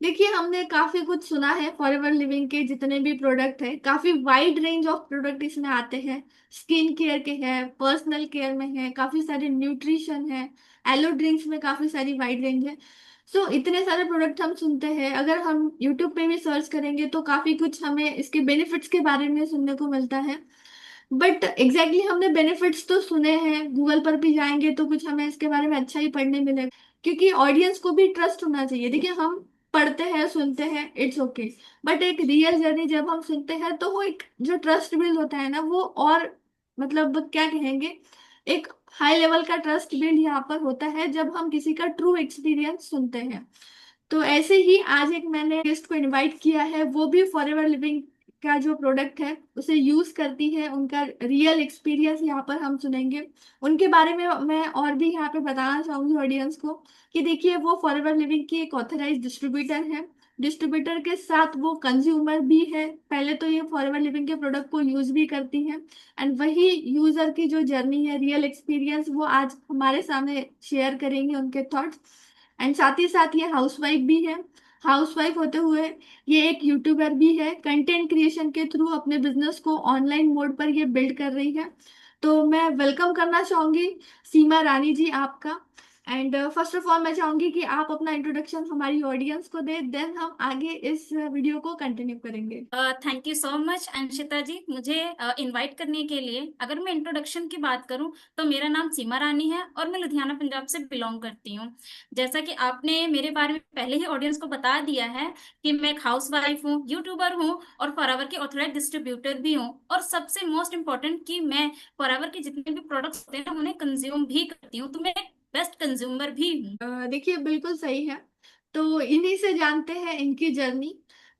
देखिए, हमने काफी कुछ सुना है फॉरएवर लिविंग के जितने भी प्रोडक्ट है, काफी वाइड रेंज ऑफ प्रोडक्ट इसमें आते हैं। स्किन केयर के हैं, पर्सनल केयर में है, काफी सारे न्यूट्रिशन है, एलो ड्रिंक्स में काफी सारी वाइड रेंज है। सो इतने सारे प्रोडक्ट हम सुनते हैं, अगर हम यूट्यूब पे भी सर्च करेंगे तो काफी कुछ हमें इसके बेनिफिट्स के बारे में सुनने को मिलता है। बट एग्जैक्टली हमने बेनिफिट्स तो सुने हैं, गूगल पर भी जाएंगे तो कुछ हमें इसके बारे में अच्छा ही पढ़ने मिलेगा, क्योंकि ऑडियंस को भी ट्रस्ट होना चाहिए। देखिए, हम पढ़ते हैं सुनते हैं, इट्स ओके, बट एक रियल जर्नी जब हम सुनते हैं तो वो एक जो ट्रस्ट बिल्ड होता है ना, वो और मतलब क्या कहेंगे, एक हाई लेवल का ट्रस्ट बिल्ड यहाँ पर होता है जब हम किसी का ट्रू एक्सपीरियंस सुनते हैं। तो ऐसे ही आज एक मैंने गेस्ट को इनवाइट किया है, वो भी फॉरएवर लिविंग का जो प्रोडक्ट है उसे यूज करती है, उनका रियल एक्सपीरियंस यहाँ पर हम सुनेंगे। उनके बारे में मैं और भी यहाँ पे बताना चाहूंगी ऑडियंस को कि देखिए, वो फॉरएवर लिविंग की एक ऑथराइज डिस्ट्रीब्यूटर है। डिस्ट्रीब्यूटर के साथ वो कंज्यूमर भी है, पहले तो ये फॉरएवर लिविंग के प्रोडक्ट को यूज भी करती है, एंड वही यूजर की जो जर्नी है, रियल एक्सपीरियंस, वो आज हमारे सामने शेयर करेंगे उनके थॉट्स। एंड साथ ही साथ ये हाउसवाइफ भी है। हाउसवाइफ होते हुए ये एक यूट्यूबर भी है, कंटेंट क्रिएशन के थ्रू अपने बिजनेस को ऑनलाइन मोड पर ये बिल्ड कर रही है। तो मैं वेलकम करना चाहूंगी सीमा रानी जी आपका। एंड फर्स्ट ऑफ ऑल मैं चाहूंगी कि आप अपना इंट्रोडक्शन हमारी ऑडियंस को दे, देन हम आगे इस वीडियो को कंटिन्यू करेंगे। Thank you so much Anshita ji, मुझे इनवाइट करने के लिए। अगर मैं इंट्रोडक्शन की बात करूं तो मेरा नाम सीमा रानी है और मैं लुधियाना पंजाब से बिलोंग करती हूं। जैसा कि आपने मेरे बारे में पहले ही ऑडियंस को बता दिया है कि मैं एक हाउस वाइफ हूँ, यूट्यूबर हूँ और फॉरएवर की ऑथराइज डिस्ट्रीब्यूटर भी हूँ। और सबसे मोस्ट इम्पोर्टेंट कि मैं फॉरएवर के जितने भी प्रोडक्ट्स होते हैं ना उन्हें कंज्यूम भी करती हूँ, तो मैं एक बेस्ट कंज्यूमर भी हूँ। देखिए, बिल्कुल सही है। तो इन्हीं से जानते हैं इनकी जर्नी,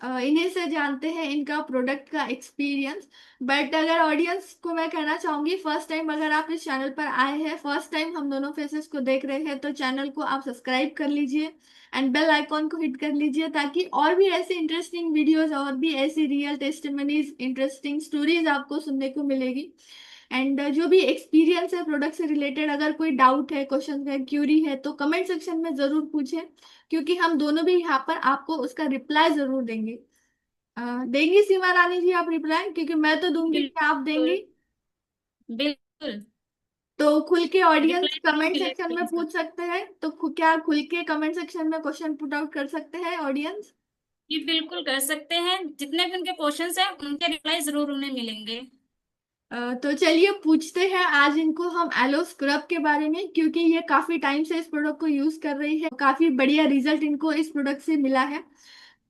इन्हीं से जानते हैं इनका प्रोडक्ट का एक्सपीरियंस। बट अगर ऑडियंस को मैं कहना चाहूंगी, फर्स्ट टाइम अगर आप इस चैनल पर आए हैं, फर्स्ट टाइम हम दोनों फेसेस को देख रहे हैं, तो चैनल को आप सब्सक्राइब कर लीजिए एंड बेल आइकॉन को हिट कर लीजिए, ताकि और भी ऐसे इंटरेस्टिंग वीडियोस और भी ऐसी रियल टेस्टिमनीज, इंटरेस्टिंग स्टोरीज आपको सुनने को मिलेगी। एंड जो भी एक्सपीरियंस है प्रोडक्ट से रिलेटेड, अगर कोई डाउट है, क्वेश्चन है, क्यूरी है, तो कमेंट सेक्शन में जरूर पूछें, क्योंकि हम दोनों भी यहाँ पर आपको उसका रिप्लाई जरूर देंगे। देंगी सीमा रानी जी आप रिप्लाई? क्योंकि मैं तो दूंगी, क्या आप बिल्कुल। देंगी? बिल्कुल। तो खुल के ऑडियंस रिप्लाई जरूर कमेंट सेक्शन में मिलेगा इसका। पूछ सकते हैं, तो क्या खुल के कमेंट सेक्शन में क्वेश्चन पुट आउट कर सकते हैं ऑडियंस? ये बिल्कुल कर सकते हैं, जितने भी उनके क्वेश्चंस हैं उनके रिप्लाई जरूर उन्हें मिलेंगे। तो चलिए पूछते हैं आज इनको हम एलो स्क्रब के बारे में, क्योंकि ये काफी टाइम से इस प्रोडक्ट को यूज कर रही है, काफी बढ़िया रिजल्ट इनको इस प्रोडक्ट से मिला है।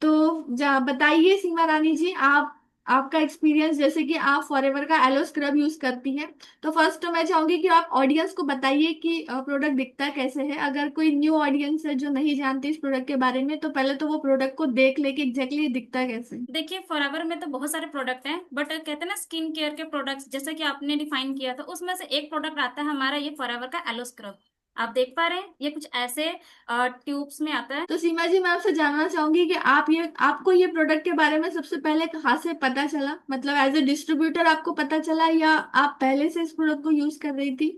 तो जा बताइए सीमा रानी जी, आप आपका एक्सपीरियंस, जैसे कि आप फॉरएवर का एलो स्क्रब यूज करती हैं, तो फर्स्ट तो मैं चाहूंगी कि आप ऑडियंस को बताइए कि प्रोडक्ट दिखता कैसे है। अगर कोई न्यू ऑडियंस है जो नहीं जानती इस प्रोडक्ट के बारे में, तो पहले तो वो प्रोडक्ट को देख ले कि एग्जैक्टली दिखता कैसे। देखिए, फॉरएवर में तो बहुत सारे प्रोडक्ट हैं, बट कहते हैं ना स्किन केयर के प्रोडक्ट्स, जैसे कि आपने डिफाइन किया था उसमें से एक प्रोडक्ट आता है हमारा ये फॉरएवर का एलो स्क्रब। आप देख पा रहे हैं ये कुछ ऐसे ट्यूब्स में आता है। तो सीमा जी, मैं आपसे जानना चाहूंगी कि आपको ये प्रोडक्ट के बारे में सबसे पहले कहाँ से पता चला, मतलब एज ए डिस्ट्रीब्यूटर आपको पता चला, या आप पहले से इस प्रोडक्ट को यूज कर रही थी?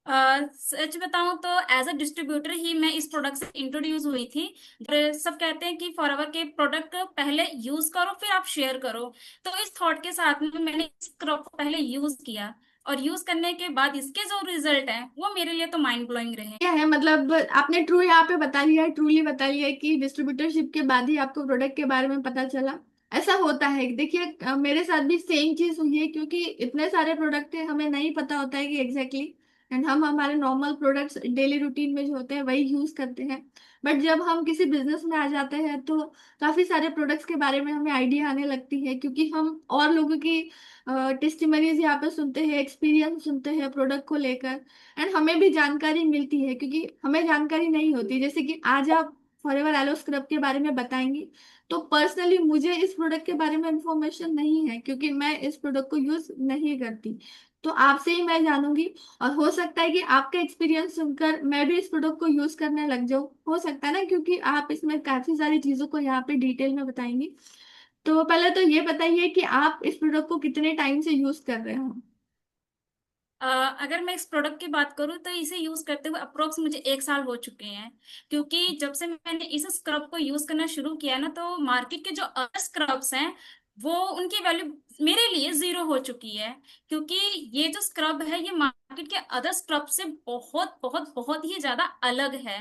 सच बताऊं तो एज अ डिस्ट्रीब्यूटर ही मैं इस प्रोडक्ट से इंट्रोड्यूस हुई थी। और सब कहते हैं कि फॉरएवर के प्रोडक्ट पहले यूज करो फिर आप शेयर करो। तो इस थॉट के साथ में मैंने इस क्रॉप को पहले यूज किया, और यूज करने के बाद इसके जो रिजल्ट हैं वो मेरे लिए तो माइंड ब्लोइंग रहे। क्या है, मतलब आपने ट्रू यहाँ पे बता लिया है, ट्रूली बता लिया है कि डिस्ट्रीब्यूटरशिप के बाद ही आपको प्रोडक्ट के बारे में पता चला। ऐसा होता है, देखिए मेरे साथ भी सेम चीज हुई है, क्योंकि इतने सारे प्रोडक्ट है, हमें नहीं पता होता है कि एग्जैक्टली एंड हम हमारे नॉर्मल प्रोडक्ट्स डेली रूटीन में जो होते हैं वही यूज करते हैं। बट जब हम किसी बिजनेस में आ जाते हैं तो काफी सारे प्रोडक्ट्स के बारे में हमें आइडिया आने लगती है, क्योंकि हम और लोगों की टेस्टिमनीज यहाँ पे सुनते हैं, एक्सपीरियंस सुनते हैं प्रोडक्ट को लेकर, एंड हमें भी जानकारी मिलती है, क्योंकि हमें जानकारी नहीं होती। जैसे कि आज आप फॉरएवर एलो स्क्रब के बारे में बताएंगी, तो पर्सनली मुझे इस प्रोडक्ट के बारे में इंफॉर्मेशन नहीं है, क्योंकि मैं इस प्रोडक्ट को यूज नहीं करती। तो आपसे ही मैं जानूंगी, और हो सकता है कि आपका एक्सपीरियंस सुनकर मैं भी इस प्रोडक्ट को यूज करने लग जाऊं, हो सकता है ना, क्योंकि आप इसमें काफी सारी चीजों को यहाँ पे डिटेल में बताएंगी। तो पहले तो ये बताइए कि आप इस प्रोडक्ट को कितने टाइम से यूज कर रहे हो? अगर मैं इस प्रोडक्ट की बात करूँ तो इसे यूज करते हुए अप्रोक्स मुझे 1 साल हो चुके हैं। क्योंकि जब से मैंने इस स्क्रब को यूज करना शुरू किया ना, तो मार्केट के जो अदर स्क्रब्स हैं वो उनकी वैल्यू मेरे लिए जीरो हो चुकी है। क्योंकि ये जो स्क्रब है ये मार्केट के अदर स्क्रब से बहुत बहुत बहुत ही ज्यादा अलग है।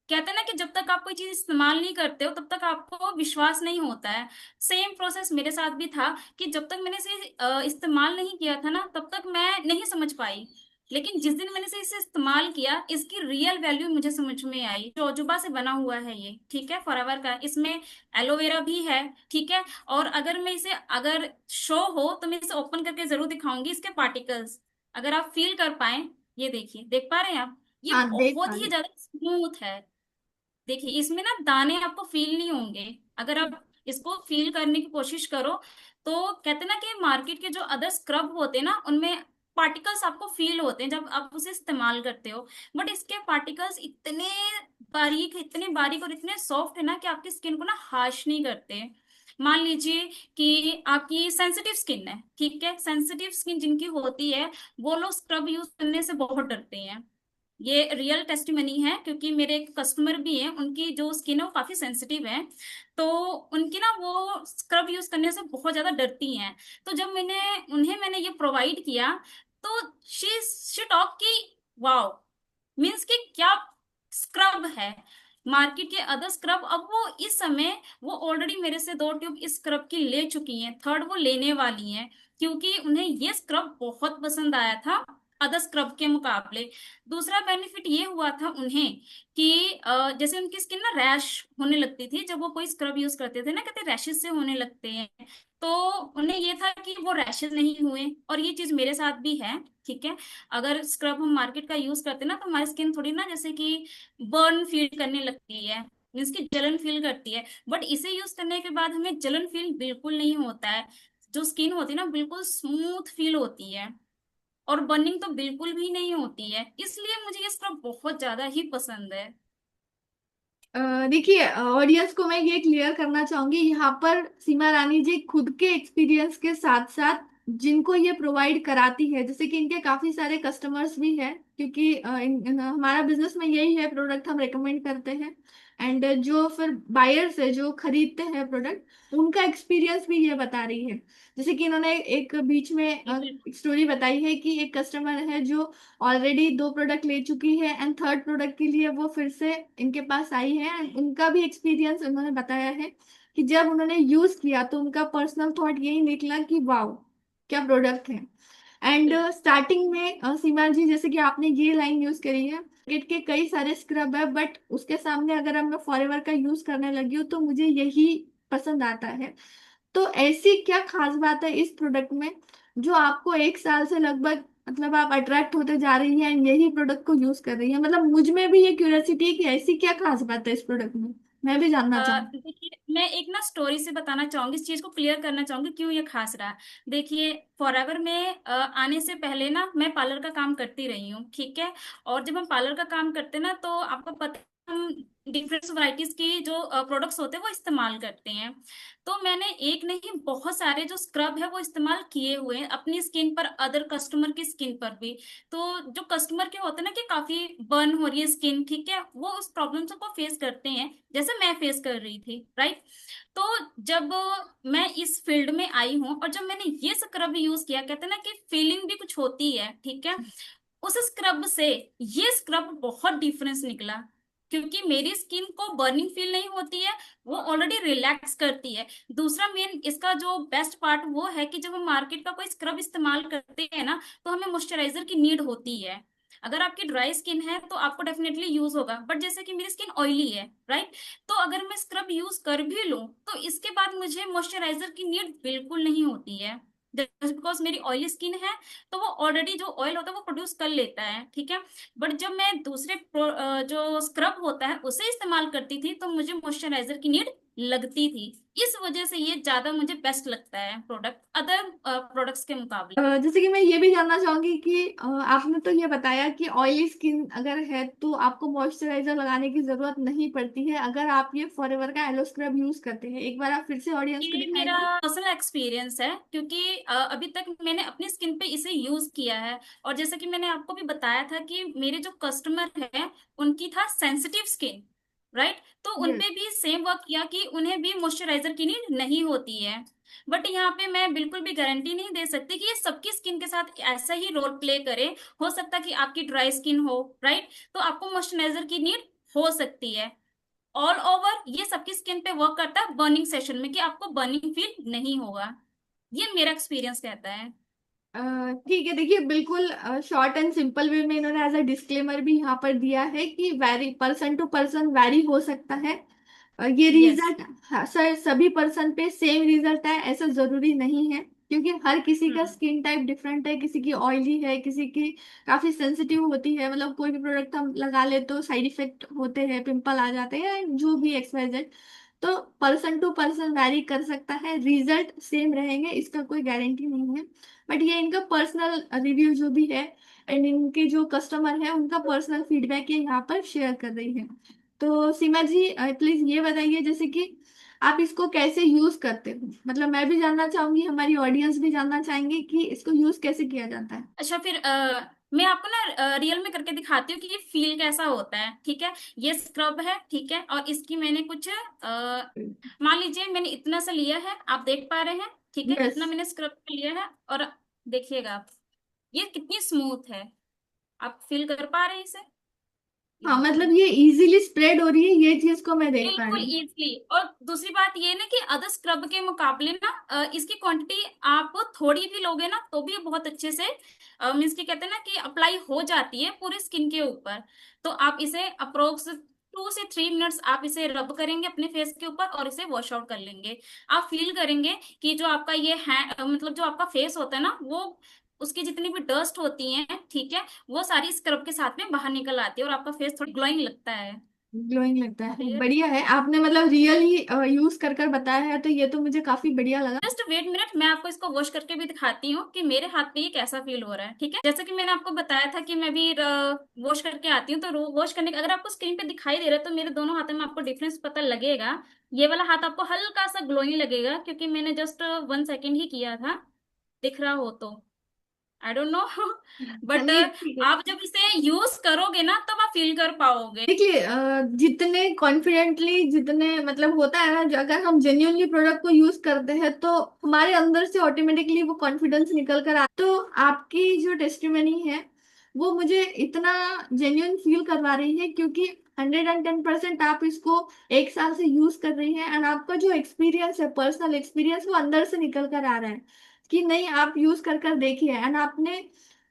कहते हैं ना कि जब तक आप कोई चीज इस्तेमाल नहीं करते हो तब तक आपको विश्वास नहीं होता है। सेम प्रोसेस मेरे साथ भी था कि जब तक मैंने इसे इस्तेमाल नहीं किया था ना तब तक मैं नहीं समझ पाई। लेकिन जिस दिन मैंने इसे इस्तेमाल किया इसकी रियल वैल्यू मुझे समझ में आई। जोजोबा से बना हुआ है ये, ठीक है, फॉरएवर का। इसमें एलोवेरा भी है, ठीक है। और अगर मैं इसे, अगर शो हो तो मैं इसे ओपन करके जरूर दिखाऊंगी इसके पार्टिकल्स, अगर आप फील कर पाए। ये देखिए, देख पा रहे हैं आप? ये हाँ, देख पा बहुत ही रही ज्यादा स्मूथ है। देखिए इसमें ना दाने आपको फील नहीं होंगे। अगर हूँ। आप इसको फील करने की कोशिश करो तो कहते हैं ना कि मार्केट के जो अदर स्क्रब होते हैं ना उनमें पार्टिकल्स आपको फील होते हैं जब आप उसे इस्तेमाल करते हो। बट इसके पार्टिकल्स इतने बारीक और इतने सॉफ्ट है ना कि आपकी स्किन को ना हार्श नहीं करते। मान लीजिए कि आपकी सेंसिटिव स्किन है, ठीक है, सेंसिटिव स्किन जिनकी होती है वो लोग स्क्रब यूज करने से बहुत डरते हैं। ये रियल टेस्टिमनी है, क्योंकि मेरे एक कस्टमर भी हैं, उनकी जो स्किन है वो काफी सेंसिटिव है। तो उनकी ना वो स्क्रब यूज करने से बहुत ज्यादा डरती हैं। तो जब मैंने ये प्रोवाइड किया तो शी टॉक की वाओ, मीन्स कि क्या स्क्रब है। मार्केट के अदर स्क्रब, अब वो इस समय वो ऑलरेडी मेरे से 2 ट्यूब इस स्क्रब की ले चुकी हैं, थर्ड वो लेने वाली हैं। क्योंकि उन्हें ये स्क्रब बहुत पसंद आया था अदर स्क्रब के मुकाबले। दूसरा बेनिफिट ये हुआ था उन्हें कि जैसे उनकी स्किन ना रैश होने लगती थी जब वो कोई स्क्रब यूज करते थे ना, कहते रैशेस से होने लगते हैं। तो उन्हें ये था कि वो रैशेस नहीं हुए, और ये चीज मेरे साथ भी है, ठीक है। अगर स्क्रब हम मार्केट का यूज करते हैं ना तो हमारी स्किन थोड़ी ना जैसे कि बर्न फील करने लगती है, मीन्स की जलन फील करती है। बट इसे यूज करने के बाद हमें जलन फील बिल्कुल नहीं होता है। जो स्किन होती है ना बिल्कुल स्मूथ फील होती है, और बर्निंग तो बिल्कुल भी नहीं होती है। इसलिए मुझे ये स्क्रब बहुत ज्यादा ही पसंद है। देखिए, ऑडियंस को मैं ये क्लियर करना चाहूंगी, यहाँ पर सीमा रानी जी खुद के एक्सपीरियंस के साथ साथ जिनको ये प्रोवाइड कराती है, जैसे कि इनके काफी सारे कस्टमर्स भी हैं, क्योंकि हमारा बिजनेस में यही है, प्रोडक्ट हम रेकमेंड करते हैं। एंड जो फिर बायर्स है जो खरीदते हैं प्रोडक्ट, उनका एक्सपीरियंस भी ये बता रही है। जैसे कि इन्होंने एक बीच में जी बिल्कुल। स्टोरी बताई है कि एक कस्टमर है जो ऑलरेडी 2 प्रोडक्ट ले चुकी है एंड थर्ड प्रोडक्ट के लिए वो फिर से इनके पास आई है, एंड उनका भी एक्सपीरियंस उन्होंने बताया है कि जब उन्होंने यूज किया तो उनका पर्सनल थॉट यही निकला कि वाओ, क्या प्रोडक्ट है। एंड स्टार्टिंग में सीमा जी, जैसे कि आपने ये लाइन यूज करी है, मार्केट के कई सारे स्क्रब है बट उसके सामने अगर अब मैं फॉरएवर का यूज करने लगी हूँ तो मुझे यही पसंद आता है। तो ऐसी क्या खास बात है इस प्रोडक्ट में जो आपको 1 साल से लगभग, मतलब आप अट्रैक्ट होते जा रही हैं यही प्रोडक्ट को यूज कर रही हैं? मतलब मुझ में भी ये क्यूरियोसिटी है कि ऐसी क्या खास बात है इस प्रोडक्ट में, मैं भी जानना चाहूँ। देखिए मैं एक ना स्टोरी से बताना चाहूंगी, इस चीज को क्लियर करना चाहूंगी क्यों ये खास रहा। देखिए फॉरएवर में आने से पहले ना मैं पार्लर का काम करती रही हूँ, ठीक है। और जब हम पार्लर का काम करते हैं ना तो आपको पता है, हम डिफरेंट वैरायटीज की जो प्रोडक्ट्स होते हैं वो इस्तेमाल करते हैं। तो मैंने एक नहीं बहुत सारे जो स्क्रब है वो इस्तेमाल किए हुए हैं अपनी स्किन पर, अदर कस्टमर की स्किन पर भी। तो जो कस्टमर के होते हैं ना कि काफी बर्न हो रही है स्किन, ठीक है, वो उस प्रॉब्लम को फेस करते हैं जैसे मैं फेस कर रही थी, राइट। तो जब मैं इस फील्ड में आई हूँ और जब मैंने ये स्क्रब यूज किया, कहते हैं ना कि फीलिंग भी कुछ होती है, ठीक है। उस स्क्रब से ये स्क्रब बहुत डिफरेंस निकला। क्योंकि मेरी स्किन को बर्निंग फील नहीं होती है, वो ऑलरेडी रिलैक्स करती है। दूसरा मेन इसका जो बेस्ट पार्ट वो है कि जब हम मार्केट का कोई स्क्रब इस्तेमाल करते हैं ना तो हमें मॉइस्चराइजर की नीड होती है। अगर आपकी ड्राई स्किन है तो आपको डेफिनेटली यूज होगा, बट जैसे कि मेरी स्किन ऑयली है, राइट। तो अगर मैं स्क्रब यूज कर भी लूं तो इसके बाद मुझे मॉइस्चराइजर की नीड बिल्कुल नहीं होती है। जस्ट बिकॉज मेरी ऑयली स्किन है तो वो ऑलरेडी जो ऑयल होता है वो प्रोड्यूस कर लेता है, ठीक है। बट जब मैं दूसरे जो स्क्रब होता है उसे इस्तेमाल करती थी तो मुझे मॉइस्चराइजर की नीड लगती थी। इस वजह से ये ज्यादा मुझे बेस्ट लगता है प्रोडक्ट अदर प्रोडक्ट्स के मुकाबले। जैसे कि मैं ये भी जानना चाहूंगी कि आपने तो ये बताया कि ऑयली स्किन अगर है तो आपको मॉइस्चराइजर लगाने की जरूरत नहीं पड़ती है अगर आप ये फॉरएवर का एलो स्क्रब यूज करते हैं। एक बार आप फिर से ऑडियंस को ये मेरा दिखाएंगे। पर्सनल एक्सपीरियंस है, क्योंकि अभी तक मैंने अपनी स्किन पे इसे यूज किया है, और जैसा कि मैंने आपको भी बताया था कि मेरे जो कस्टमर है उनकी था सेंसिटिव स्किन, राइट, तो यस। उनपे भी सेम वर्क किया कि उन्हें भी मॉइस्चराइजर की नीड नहीं होती है। बट यहाँ पे मैं बिल्कुल भी गारंटी नहीं दे सकती कि ये सबकी स्किन के साथ ऐसा ही रोल प्ले करे। हो सकता है कि आपकी ड्राई स्किन हो, राइट, तो आपको मॉइस्चराइजर की नीड हो सकती है। ऑल ओवर ये सबकी स्किन पे वर्क करता है बर्निंग सेशन में, कि आपको बर्निंग फील नहीं होगा। ये मेरा एक्सपीरियंस कहता है। ठीक है, देखिए बिल्कुल शॉर्ट एंड सिंपल वे में इन्होंने एज अ डिस्क्लेमर भी यहाँ पर दिया है कि vary person to person vary हो सकता है। ये यस। रिजल्ट सर सभी पर्सन पे सेम रिजल्ट है ऐसा जरूरी नहीं है, क्योंकि हर किसी का हम्म। स्किन टाइप डिफरेंट है, किसी की ऑयली है, किसी की काफी सेंसिटिव होती है, मतलब कोई भी प्रोडक्ट हम लगा ले तो साइड इफेक्ट होते हैं, पिंपल आ जाते हैं, जो भी एक्सवाइजेड। तो पर्सन टू पर्सन वैरी कर सकता है, रिजल्ट सेम रहेंगे इसका कोई गारंटी नहीं है। बट ये इनका पर्सनल रिव्यू जो भी है एंड इनके जो कस्टमर है उनका पर्सनल फीडबैक ये यहाँ पर शेयर कर रही है। तो सीमा जी प्लीज ये बताइए जैसे कि आप इसको कैसे यूज करते हो, मतलब मैं भी जानना चाहूंगी, हमारी ऑडियंस भी जानना चाहेंगे कि इसको यूज कैसे किया जाता है। अच्छा, फिर मैं आपको ना रियल में करके दिखाती हूँ कि ये फील कैसा होता है, ठीक है। ये स्क्रब है, ठीक है, और इसकी मैंने कुछ मान लीजिए मैंने इतना सा लिया है, आप देख पा रहे हैं, ठीक है, यस। इतना मैंने स्क्रब लिया है। और देखिएगा आप, ये कितनी स्मूथ है, आप फील कर पा रहे हैं इसे? ये हाँ, देखिए, मतलब ये इजीली स्प्रेड हो रही है, ये चीज को मैं देख पा बिल्कुल रही हूँ। इजली। और दूसरी बात ये ना कि अदर स्क्रब के मुकाबले ना इसकी क्वांटिटी आप थोड़ी भी लोगे ना तो भी ये बहुत अच्छे से मीन्स की कहते हैं ना कि अप्लाई हो जाती है पूरी स्किन के ऊपर। तो आप इसे अप्रोक्स 2 से 3 मिनट्स आप इसे रब करेंगे अपने फेस के ऊपर और इसे वॉश आउट कर लेंगे। आप फील करेंगे कि जो आपका ये है मतलब जो आपका फेस होता है ना वो, उसकी जितनी भी डस्ट होती है, ठीक है, वो सारी स्क्रब के साथ में बाहर निकल आती है और आपका फेस थोड़ा ग्लोइंग लगता है। ग्लोइंग लगता है, फिर बढ़िया है, आपने मतलब रियल ही यूज कर कर बताया है, तो ये तो मुझे काफी बढ़िया लगा। जस्ट वेट मिनट, मैं आपको इसको वॉश करके भी दिखाती हूँ कि मेरे हाथ पे ये कैसा फील हो रहा है, ठीक है। जैसे कि मैंने आपको बताया था कि मैं भी वॉश करके आती हूँ, तो वॉश करने का अगर आपको स्क्रीन पे दिखाई दे रहा है तो मेरे दोनों हाथों में आपको डिफरेंस पता लगेगा। ये वाला हाथ आपको हल्का सा ग्लोइंग लगेगा क्योंकि मैंने जस्ट 1 सेकेंड ही किया था। दिख रहा हो तो आई डोंट नो बट नहीं ठीक है। आप जब इसे यूज करोगे ना तब आप फील कर पाओगे। देखिए जितने कॉन्फिडेंटली, जितने मतलब होता है ना, अगर हम जेन्युइनली प्रोडक्ट को यूज करते हैं तो हमारे अंदर से ऑटोमेटिकली वो कॉन्फिडेंस निकल कर आता। तो आपकी जो टेस्टिमनी है वो मुझे इतना जेन्युइन फील करवा रही है, क्योंकि 110% आप इसको एक साल से यूज कर रही हैं एंड आपका जो एक्सपीरियंस है, पर्सनल एक्सपीरियंस, वो अंदर से निकल कर आ रहा है कि नहीं, आप यूज कर कर देखिए एंड आपने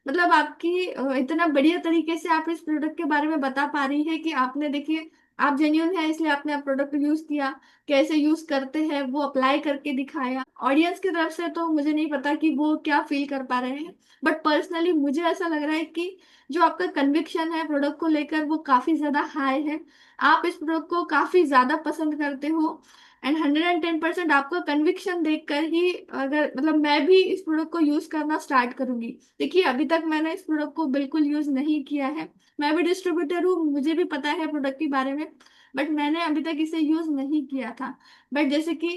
मतलब आपकी इतना बढ़िया तरीके से आप इस प्रोडक्ट के बारे में बता पा रही है कि आपने देखिए आप जेन्यून है इसलिए आपने आप प्रोडक्ट यूज किया, कैसे यूज करते हैं वो अप्लाई करके दिखाया। ऑडियंस की तरफ से तो मुझे नहीं पता कि वो क्या फील कर पा रहे हैं, बट पर्सनली मुझे ऐसा लग रहा है कि जो आपका कन्विक्शन है प्रोडक्ट को लेकर वो काफी ज्यादा हाई है। आप इस प्रोडक्ट को काफी ज्यादा पसंद करते हो एंड 110% आपका कन्विक्शन देखकर ही अगर मतलब मैं भी इस प्रोडक्ट को यूज करना स्टार्ट करूंगी। देखिए अभी तक मैंने इस प्रोडक्ट को बिल्कुल यूज नहीं किया है, मैं भी डिस्ट्रीब्यूटर हूँ, मुझे भी पता है प्रोडक्ट के बारे में, बट मैंने अभी तक इसे यूज नहीं किया था। बट जैसे कि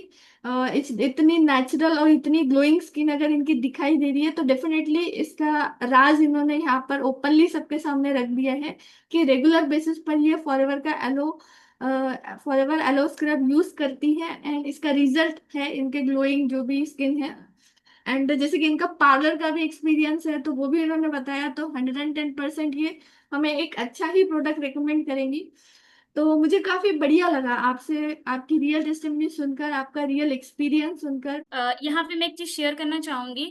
इतनी नेचुरल और इतनी ग्लोइंग स्किन अगर इनकी दिखाई दे रही है तो डेफिनेटली इसका राज इन्होंने यहाँ पर ओपनली सबके सामने रख दिया है कि रेगुलर बेसिस पर ये फॉरएवर का aloe forever aloe scrub use करती है एंड इसका रिजल्ट है इनके ग्लोइंग जो भी स्किन है। एंड जैसे कि इनका पार्लर का भी एक्सपीरियंस है तो वो भी इन्होंने बताया, तो 110% ये हमें एक अच्छा ही प्रोडक्ट रिकमेंड करेंगी। तो मुझे काफी बढ़िया लगा आपसे आपकी रियल टेस्टिमनी सुनकर, आपका रियल एक्सपीरियंस सुनकर। यहाँ पे मैं एक चीज शेयर करना चाहूंगी।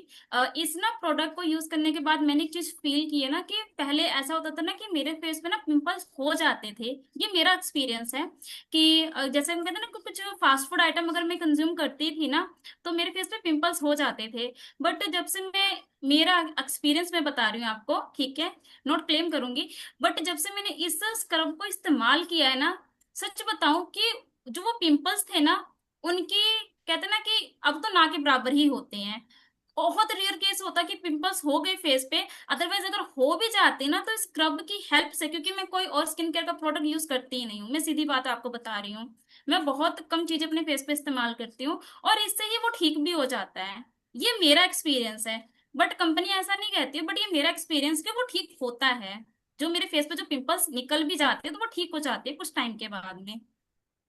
इस ना प्रोडक्ट को यूज करने के बाद मैंने एक चीज फील की है ना कि पहले ऐसा होता था ना कि मेरे फेस पे ना पिंपल्स हो जाते थे। ये मेरा एक्सपीरियंस है कि जैसे हम कहते हैं ना कि कुछ फास्ट फूड आइटम अगर मैं कंज्यूम करती थी ना तो मेरे फेस पे पिंपल्स हो जाते थे। बट जब से मैं, मेरा एक्सपीरियंस मैं बता रही हूँ आपको, ठीक है, नोट क्लेम करूंगी, बट जब से मैंने इस स्क्रब को इस्तेमाल किया है ना, सच बताऊं कि जो वो पिंपल्स थे ना उनकी, कहते हैं ना कि अब तो ना के बराबर ही होते हैं। बहुत रेयर केस होता है कि पिंपल्स हो गए फेस पे, अदरवाइज अगर हो भी जाते ना तो स्क्रब की हेल्प से, क्योंकि मैं कोई और स्किन केयर का प्रोडक्ट यूज करती ही नहीं हूँ, मैं सीधी बात आपको बता रही हूँ, मैं बहुत कम चीजें अपने फेस पे इस्तेमाल करती हूँ और इससे ही वो ठीक भी हो जाता है। ये मेरा एक्सपीरियंस है। बट कंपनी ऐसा नहीं कहती है, बट ये मेरा एक्सपीरियंस कि वो ठीक होता है। जो मेरे फेस पे जो पिंपल्स निकल भी जाते हैं तो वो ठीक हो जाते हैं कुछ टाइम के बाद में।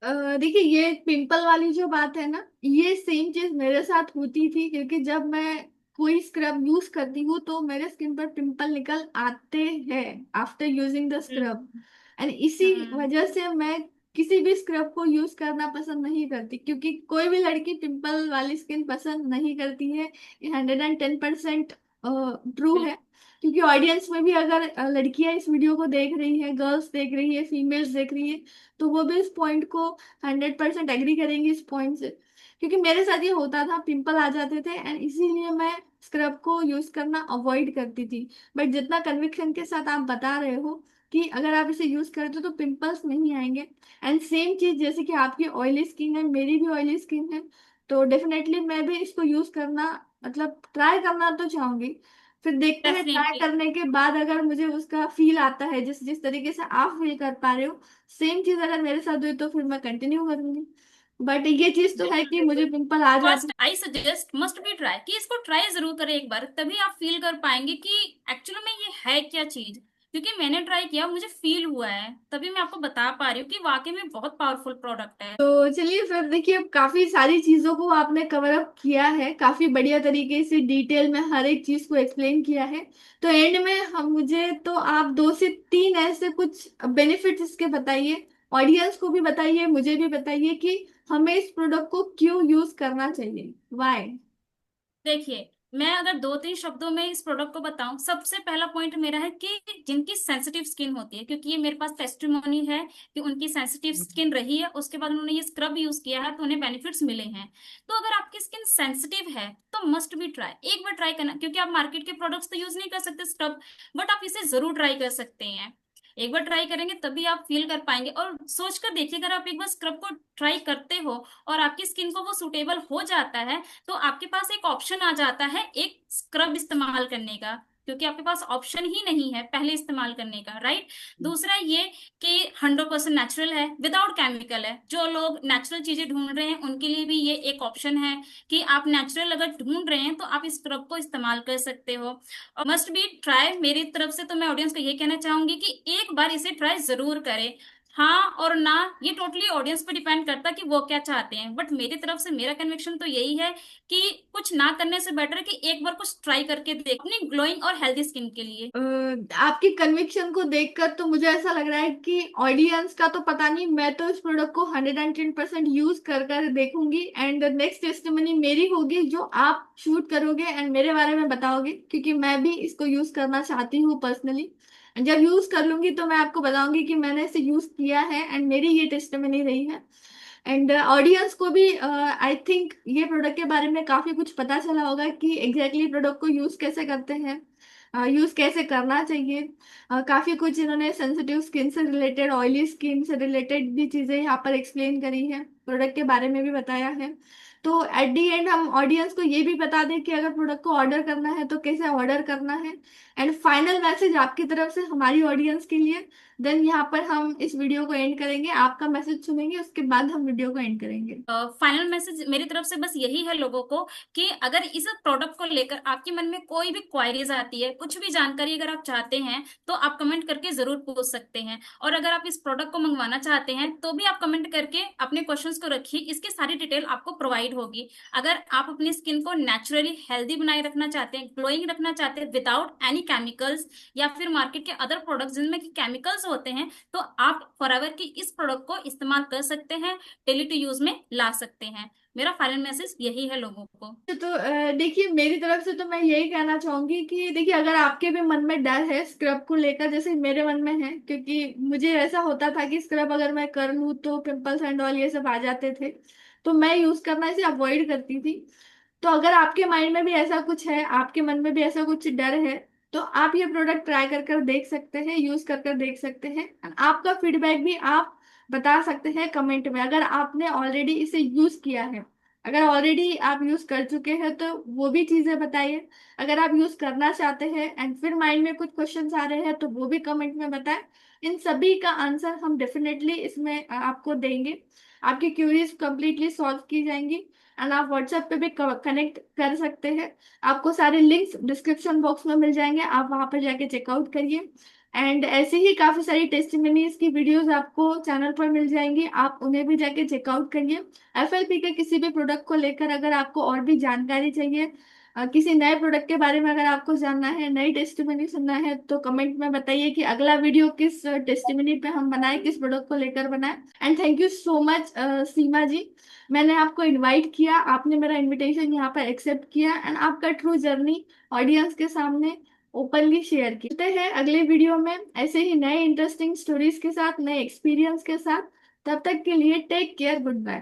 देखिए, ये पिंपल वाली जो बात है ना, ये सेम चीज मेरे साथ होती थी, क्योंकि जब मैं कोई स्क्रब यूज करती हूँ तो मेरे स्किन पर पिंपल निकल आते हैं after using the scrub. Hmm. And इसी हम्म। वजह से मैं किसी भी स्क्रब को यूज करना पसंद नहीं करती, क्योंकि कोई भी लड़की पिंपल वाली स्किन पसंद नहीं करती है। ये 110% ट्रू है। बिल्कुल। क्योंकि ऑडियंस में भी अगर लड़कियां इस वीडियो को देख रही है, गर्ल्स देख रही है, फीमेल्स देख रही है, तो वो भी इस पॉइंट को 100% एग्री करेंगे इस पॉइंट से। क्योंकि मेरे साथ ये होता था, पिंपल आ जाते थे एंड इसीलिए मैं स्क्रब को यूज करना अवॉइड करती थी। बट जितना कन्विक्शन के साथ आप बता रहे हो कि अगर आप इसे यूज करते हो तो पिंपल्स नहीं आएंगे, एंड सेम चीज जैसे कि आपकी ऑयली स्किन है, मेरी भी ऑयली स्किन है, तो डेफिनेटली मैं भी इसको यूज करना, मतलब ट्राई करना तो चाहूंगी। फिर देखते हैं ट्राई डेफिनेटली। करने के बाद अगर मुझे उसका फील आता है जिस जिस तरीके से आप फील कर पा रहे हो, सेम चीज अगर मेरे साथ हुई तो फिर मैं कंटिन्यू करूंगी। बट ये चीज तो है बिल्कुल कि मुझे बिल्कुल। पिंपल आ जाते। First I suggest must be try, कि इसको ट्राई जरूर करें एक बार, तभी आप फील कर पाएंगे कि एक्चुअली में ये है क्या चीज। क्योंकि मैंने ट्राई किया, मुझे फील हुआ है, तभी मैं आपको बता पा रही हूँ कि वाकई में बहुत पावरफुल प्रोडक्ट है। तो चलिए फिर, देखिए अब काफी सारी चीजों को आपने कवर अप किया है, काफी बढ़िया तरीके से डिटेल में हर एक चीज को एक्सप्लेन किया है। तो एंड में हम मुझे तो आप 2 से 3 ऐसे कुछ बेनिफिट्स इसके बताइए, ऑडियंस को भी बताइए, मुझे भी बताइए कि हमें इस प्रोडक्ट को क्यों यूज करना चाहिए, वाई। देखिए, मैं अगर 2-3 शब्दों में इस प्रोडक्ट को बताऊं, सबसे पहला पॉइंट मेरा है कि जिनकी सेंसिटिव स्किन होती है, क्योंकि ये मेरे पास टेस्टिमोनी है कि उनकी सेंसिटिव स्किन रही है, उसके बाद उन्होंने ये स्क्रब यूज किया है तो उन्हें बेनिफिट्स मिले हैं। तो अगर आपकी स्किन सेंसिटिव है तो मस्ट बी ट्राई, एक बार ट्राई करना, क्योंकि आप मार्केट के प्रोडक्ट्स तो यूज नहीं कर सकते स्क्रब, बट आप इसे जरूर ट्राई कर सकते हैं। एक बार ट्राई करेंगे तभी आप फील कर पाएंगे। और सोच कर देखिए, अगर आप एक बार स्क्रब को ट्राई करते हो और आपकी स्किन को वो सूटेबल हो जाता है, तो आपके पास एक ऑप्शन आ जाता है एक स्क्रब इस्तेमाल करने का, क्योंकि आपके पास ऑप्शन ही नहीं है पहले इस्तेमाल करने का, राइट। दूसरा ये कि 100% नेचुरल है, विदाउट केमिकल है। जो लोग नेचुरल चीजें ढूंढ रहे हैं उनके लिए भी ये एक ऑप्शन है कि आप नेचुरल अगर ढूंढ रहे हैं तो आप इस स्क्रब को इस्तेमाल कर सकते हो। और मस्ट बी ट्राई, मेरी तरफ से तो मैं ऑडियंस को ये कहना चाहूंगी कि एक बार इसे ट्राई जरूर करें। हाँ और ना, ये टोटली ऑडियंस पे डिपेंड करता है कि वो क्या चाहते हैं, बट मेरी तरफ से मेरा कन्विक्शन तो यही है कि कुछ ना करने से बेटर है कि एक बार कुछ ट्राई करके देख अपनी ग्लोइंग और हेल्दी स्किन के लिए। आपकी कन्विक्शन को देखकर तो मुझे ऐसा लग रहा है कि ऑडियंस का तो पता नहीं, मैं तो इस प्रोडक्ट को 110% यूज कर कर देखूंगी, एंड नेक्स्ट टेस्टिमनी मेरी होगी जो आप शूट करोगे एंड मेरे बारे में बताओगे, क्योंकि मैं भी इसको यूज करना चाहती हूँ पर्सनली। जब यूज कर लूंगी तो मैं आपको बताऊंगी कि मैंने इसे यूज किया है एंड मेरी ये टेस्टिमनी रही है। एंड ऑडियंस को भी आई थिंक ये प्रोडक्ट के बारे में काफी कुछ पता चला होगा कि एग्जैक्टली प्रोडक्ट को यूज कैसे करते हैं, यूज कैसे करना चाहिए। काफी कुछ इन्होंने सेंसिटिव स्किन से रिलेटेड, ऑयली स्किन से रिलेटेड भी चीजें यहाँ पर एक्सप्लेन करी है, प्रोडक्ट के बारे में भी बताया है। तो एट दी एंड हम ऑडियंस को ये भी बता दें कि अगर प्रोडक्ट को ऑर्डर करना है तो कैसे ऑर्डर करना है। एंड फाइनल मैसेज आपकी तरफ से हमारी ऑडियंस के लिए, देन यहाँ पर हम इस वीडियो को एंड करेंगे, आपका मैसेज सुनेंगे, उसके बाद हम वीडियो को एंड करेंगे। फाइनल मैसेज मेरी तरफ से बस यही है लोगों को, कि अगर इस प्रोडक्ट को लेकर आपके मन में कोई भी क्वायरीज आती है, कुछ भी जानकारी अगर आप चाहते हैं, तो आप कमेंट करके जरूर पूछ सकते हैं। और अगर आप इस प्रोडक्ट को मंगवाना चाहते हैं तो भी आप कमेंट करके अपने क्वेश्चंस को रखिए, इसकी सारी डिटेल आपको प्रोवाइड होगी। अगर आप अपनी स्किन को नेचुरली हेल्दी बनाए रखना चाहते हैं, ग्लोइंग रखना चाहते हैं विदाउट एनी केमिकल्स, या फिर मार्केट के अदर प्रोडक्ट्स जिनमें केमिकल्स होते हैं, तो आप फॉरएवर की इस प्रोडक्ट को इस्तेमाल कर सकते हैं, डेली टू यूज में ला सकते हैं। मेरा फाइनल मैसेज यही है लोगों को। तो देखिए मेरी तरफ से तो मैं यही कहना चाहूंगी कि देखिए, अगर आपके भी मन में डर है स्क्रब को लेकर जैसे मेरे मन में है, क्योंकि मुझे ऐसा होता था कि स्क्रब अगर मैं कर लूँ तो पिंपल्स एंड ऑल ये सब आ जाते थे, तो मैं यूज करना इसे अवॉइड करती थी। तो अगर आपके माइंड में भी ऐसा कुछ है, आपके मन में भी ऐसा कुछ डर है, तो आप ये प्रोडक्ट ट्राई कर कर देख सकते हैं, यूज कर कर देख सकते हैं। And आपका फीडबैक भी आप बता सकते हैं कमेंट में, अगर आपने ऑलरेडी इसे यूज किया है। अगर ऑलरेडी आप यूज कर चुके हैं तो वो भी चीजें बताइए। अगर आप यूज करना चाहते हैं एंड फिर माइंड में कुछ क्वेश्चंस आ रहे हैं तो वो भी कमेंट में बताएं। इन सभी का आंसर हम डेफिनेटली इसमें आपको देंगे। आपकी क्यूरीज कंप्लीटली सॉल्व की जाएंगी। एंड आप व्हाट्सएप पे भी कनेक्ट कर सकते हैं। आपको सारे लिंक्स डिस्क्रिप्शन बॉक्स में मिल जाएंगे, आप वहां पर जाके चेकआउट करिए। एंड ऐसे ही काफी सारी टेस्टिमनीज की वीडियोस आपको चैनल पर मिल जाएंगी, आप उन्हें भी जाके चेकआउट करिए। एफएलपी के किसी भी प्रोडक्ट को लेकर अगर आपको और भी जानकारी चाहिए, किसी नए प्रोडक्ट के बारे में अगर आपको जानना है, नई टेस्टिमनी सुनना है, तो कमेंट में बताइए कि अगला वीडियो किस टेस्टिमनी पे हम बनाए, किस प्रोडक्ट को लेकर बनाए। And thank you so much Seema ji, मैंने आपको इनवाइट किया, आपने मेरा इनविटेशन यहाँ पर एक्सेप्ट किया एंड आपका ट्रू जर्नी ऑडियंस के सामने ओपनली शेयर की। मिलते हैं अगले वीडियो में ऐसे ही नए इंटरेस्टिंग स्टोरीज के साथ, नए एक्सपीरियंस के साथ। तब तक के लिए टेक केयर, गुड बाय।